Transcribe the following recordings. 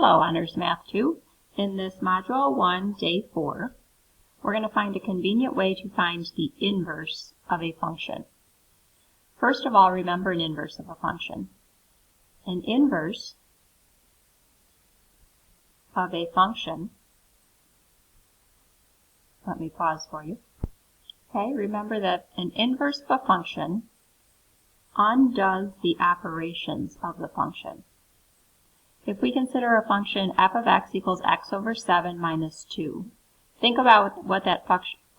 Hello, Honors Math 2. In this Module 1, Day 4, we're going to find a convenient way to find the inverse of a function. First of all, remember an inverse of a function. An inverse of a function, let me pause for you. Okay, remember that an inverse of a function undoes the operations of the function. If we consider a function f of x equals x over 7 minus 2, think about what that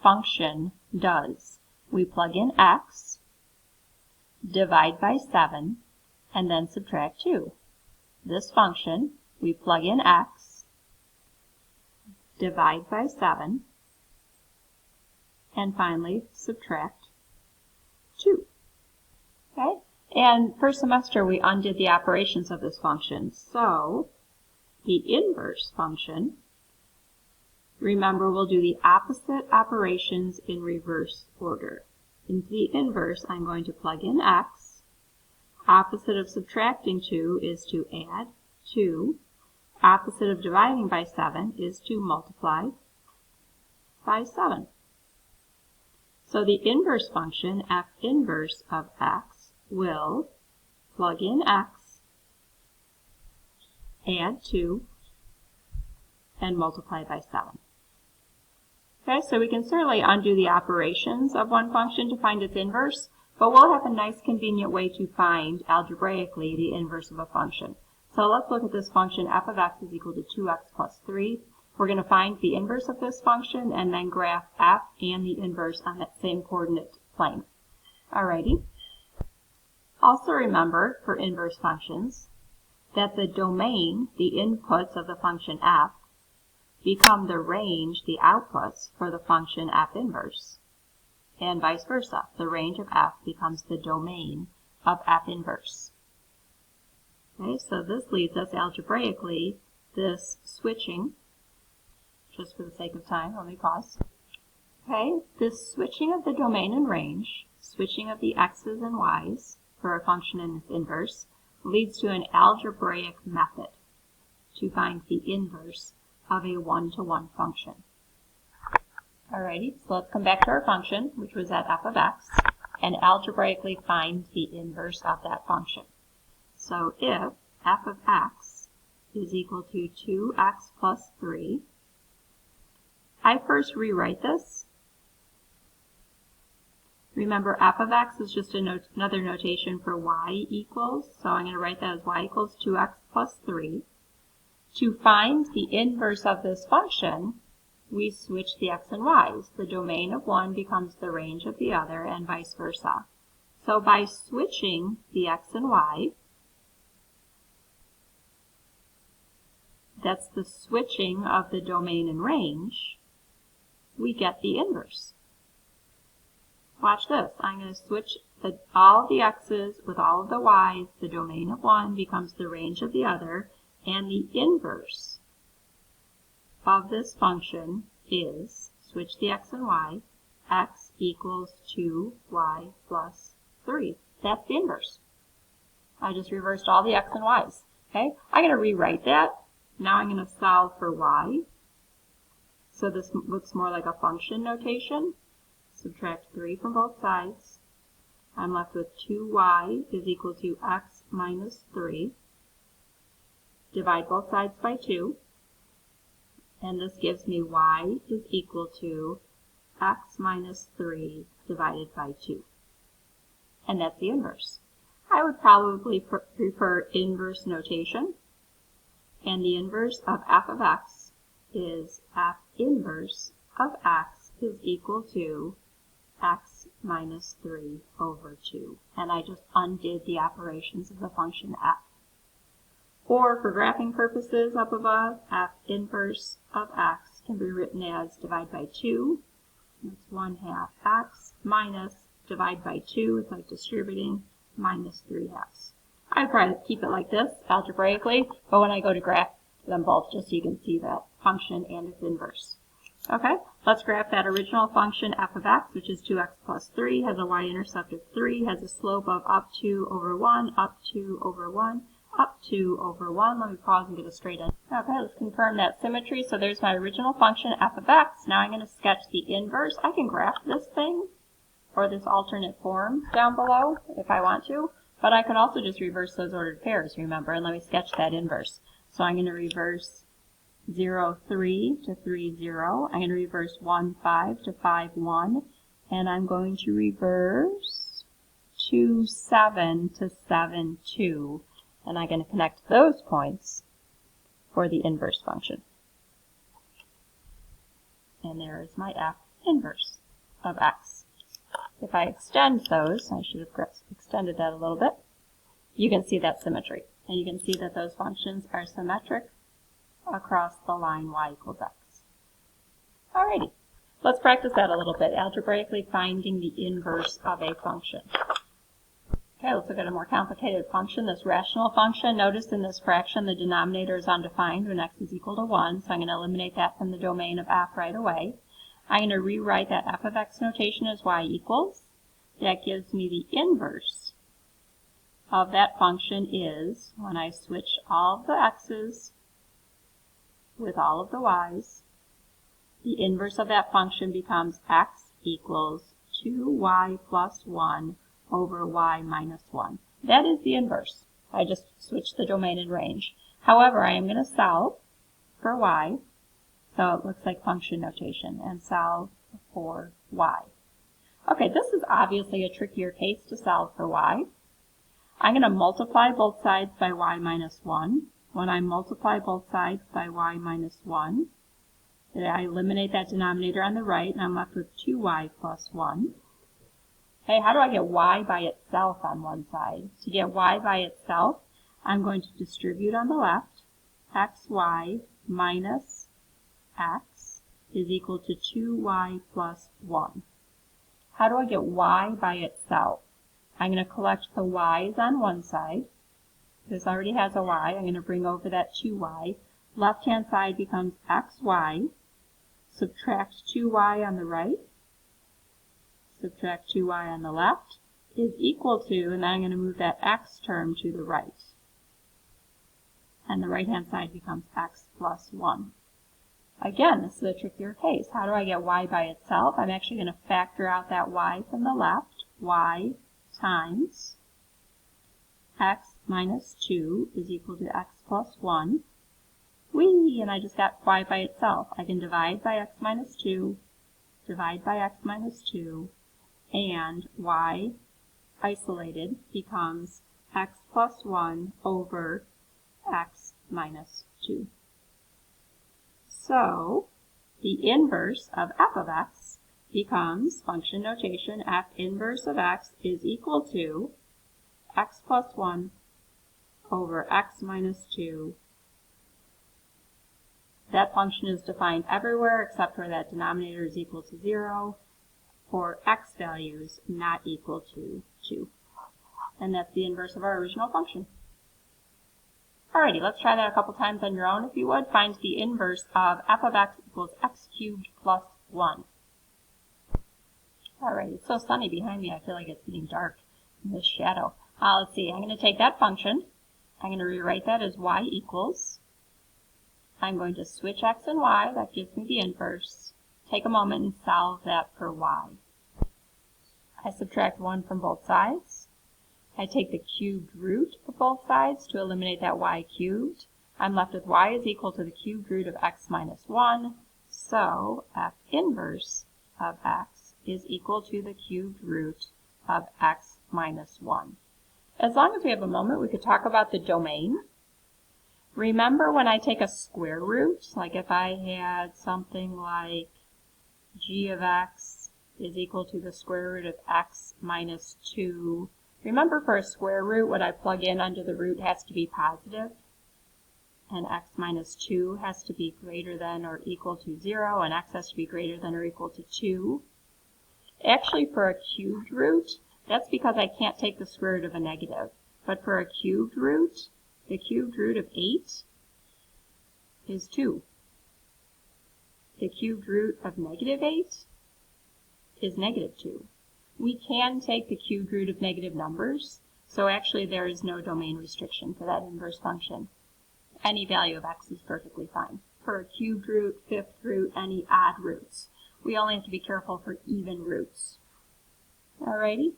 function does. We plug in x, divide by 7, and then subtract 2. This function, we plug in x, divide by 7, and finally subtract 2. Okay? And first semester we undid the operations of this function. So the inverse function, remember we'll do the opposite operations in reverse order. In the inverse I'm going to plug in x. Opposite of subtracting 2 is to add 2. Opposite of dividing by 7 is to multiply by 7. So the inverse function, f inverse of x, will plug in x, add 2, and multiply by 7. Okay, so we can certainly undo the operations of one function to find its inverse, but we'll have a nice convenient way to find algebraically the inverse of a function. So let's look at this function f of x is equal to 2x plus 3. We're going to find the inverse of this function and then graph f and the inverse on that same coordinate plane. Alrighty. Also remember, for inverse functions, that the domain, the inputs of the function f, become the range, the outputs, for the function f inverse, and vice versa. The range of f becomes the domain of f inverse. Okay, so this leads us algebraically, this switching, just for the sake of time, let me pause. Okay, this switching of the domain and range, switching of the x's and y's, for a function in its inverse, leads to an algebraic method to find the inverse of a one-to-one function. Alrighty, so let's come back to our function, which was at f of x, and algebraically find the inverse of that function. So if f of x is equal to 2x plus 3, I first rewrite this. Remember, f of x is just another notation for y equals, so I'm going to write that as y equals 2x plus 3. To find the inverse of this function, we switch the x and y's. The domain of one becomes the range of the other, and vice versa. So by switching the x and y, that's the switching of the domain and range, we get the inverse. Watch this. I'm going to switch all of the x's with all of the y's. The domain of one becomes the range of the other, and the inverse of this function is, switch the x and y, x equals 2y plus 3. That's the inverse. I just reversed all the x and y's. Okay, I'm going to rewrite that. Now I'm going to solve for y. So this looks more like a function notation. Subtract 3 from both sides. I'm left with 2y is equal to x minus 3. Divide both sides by 2. And this gives me y is equal to x minus 3 divided by 2. And that's the inverse. I would probably prefer inverse notation. And the inverse of f of x is f inverse of x is equal to x minus 3 over 2. And I just undid the operations of the function f. Or for graphing purposes up above, f inverse of x can be written as divide by 2. That's 1/2 x minus divide by 2. It's like distributing minus 3/2. I'd probably keep it like this algebraically, but when I go to graph them both, just so you can see that function and its inverse. Okay, let's graph that original function f of x, which is 2x plus 3, has a y-intercept of 3, has a slope of up 2 over 1, up 2 over 1. up 2 over 1. Let me pause and get a straight edge. Okay, let's confirm that symmetry. So there's my original function, f of x. Now I'm going to sketch the inverse. I can graph this thing, or this alternate form down below if I want to, but I can also just reverse those ordered pairs, remember, and let me sketch that inverse. So I'm going to reverse 0, 3 to 3, 0. I'm going to reverse 1, 5 to 5, 1. And I'm going to reverse 2, 7 to 7, 2. And I'm going to connect those points for the inverse function. And there is my f inverse of x. If I extend those, I should have extended that a little bit, you can see that symmetry. And you can see that those functions are symmetric across the line y equals x. Alrighty, let's practice that a little bit, algebraically finding the inverse of a function. Okay, let's look at a more complicated function, this rational function. Notice in this fraction the denominator is undefined when x is equal to 1, so I'm going to eliminate that from the domain of f right away. I'm going to rewrite that f of x notation as y equals. That gives me the inverse of that function is, when I switch all of the x's with all of the y's, the inverse of that function becomes x equals 2y plus 1 over y minus 1. That is the inverse. I just switched the domain and range. However, I am going to solve for y, so it looks like function notation, and solve for y. Okay, this is obviously a trickier case to solve for y. I'm going to multiply both sides by y minus 1. When I multiply both sides by y minus 1, I eliminate that denominator on the right, and I'm left with 2y plus 1. Hey, how do I get y by itself on one side? To get y by itself, I'm going to distribute on the left. Xy minus x is equal to 2y plus 1. How do I get y by itself? I'm going to collect the y's on one side. This already has a y. I'm going to bring over that 2y. Left-hand side becomes xy. Subtract 2y on the right. Subtract 2y on the left is equal to, and then I'm going to move that x term to the right. And the right-hand side becomes x plus 1. Again, this is a trickier case. How do I get y by itself? I'm actually going to factor out that y from the left. Y times x minus 2 is equal to x plus 1. Whee! And I just got y by itself. I can divide by x minus 2, divide by x minus 2, and y isolated becomes x plus 1 over x minus 2. So the inverse of f of x becomes, function notation, f inverse of x is equal to x plus 1 over x minus 2. That function is defined everywhere except where that denominator is equal to 0 for x values not equal to 2. And that's the inverse of our original function. Alrighty, let's try that a couple times on your own if you would. Find the inverse of f of x equals x cubed plus 1. Alright, it's so sunny behind me, I feel like it's getting dark in this shadow. Let's see, I'm going to take that function. I'm going to rewrite that as y equals. I'm going to switch x and y, that gives me the inverse. Take a moment and solve that for y. I subtract 1 from both sides. I take the cubed root of both sides to eliminate that y cubed. I'm left with y is equal to the cubed root of x minus 1. So f inverse of x is equal to the cubed root of x minus 1. As long as we have a moment, we could talk about the domain. Remember when I take a square root, like if I had something like g of x is equal to the square root of x minus 2. Remember for a square root, what I plug in under the root has to be positive, and x minus 2 has to be greater than or equal to 0, and x has to be greater than or equal to 2. Actually, for a cubed root, that's because I can't take the square root of a negative. But for a cubed root, the cubed root of 8 is 2. The cubed root of negative 8 is negative 2. We can take the cubed root of negative numbers. So actually there is no domain restriction for that inverse function. Any value of x is perfectly fine. For a cubed root, fifth root, any odd roots. We only have to be careful for even roots. Alrighty.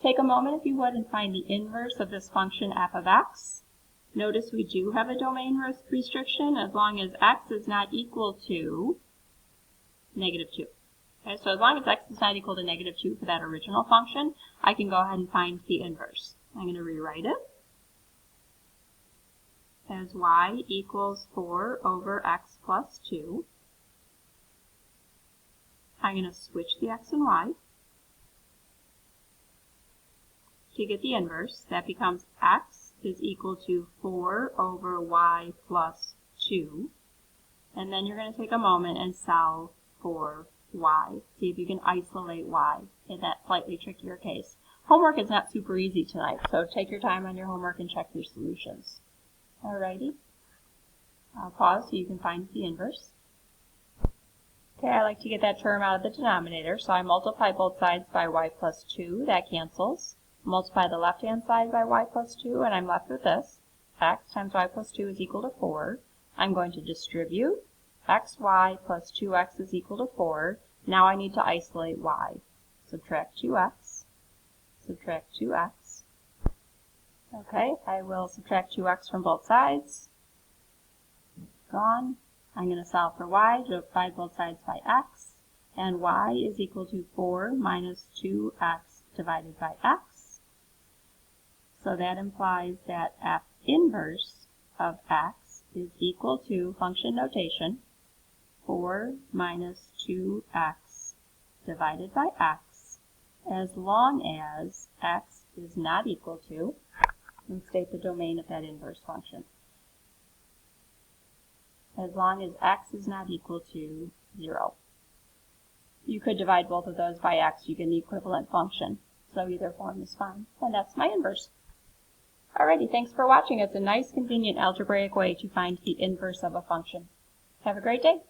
Take a moment, if you would, and find the inverse of this function f of x. Notice we do have a domain restriction as long as x is not equal to negative 2. Okay, so as long as x is not equal to negative 2 for that original function, I can go ahead and find the inverse. I'm going to rewrite it as y equals 4 over x plus 2. I'm going to switch the x and y to get the inverse. That becomes x is equal to 4 over y plus 2. And then you're going to take a moment and solve for y. See if you can isolate y in that slightly trickier case. Homework is not super easy tonight, so take your time on your homework and check your solutions. Alrighty. I'll pause so you can find the inverse. Okay, I like to get that term out of the denominator, so I multiply both sides by y plus 2. That cancels. Multiply the left-hand side by y plus 2, and I'm left with this. X times y plus 2 is equal to 4. I'm going to distribute. xy plus 2x is equal to 4. Now I need to isolate y. Subtract 2x. Subtract 2x. Okay, I will subtract 2x from both sides. Gone. I'm going to solve for y, divide both sides by x, and y is equal to 4 minus 2x divided by x. So that implies that f inverse of x is equal to, function notation, 4 minus 2x divided by x, as long as x is not equal to, and state the domain of that inverse function, as long as x is not equal to 0. You could divide both of those by x, you get an equivalent function. So either form is fine, and that's my inverse. Alrighty, thanks for watching. It's a nice, convenient algebraic way to find the inverse of a function. Have a great day.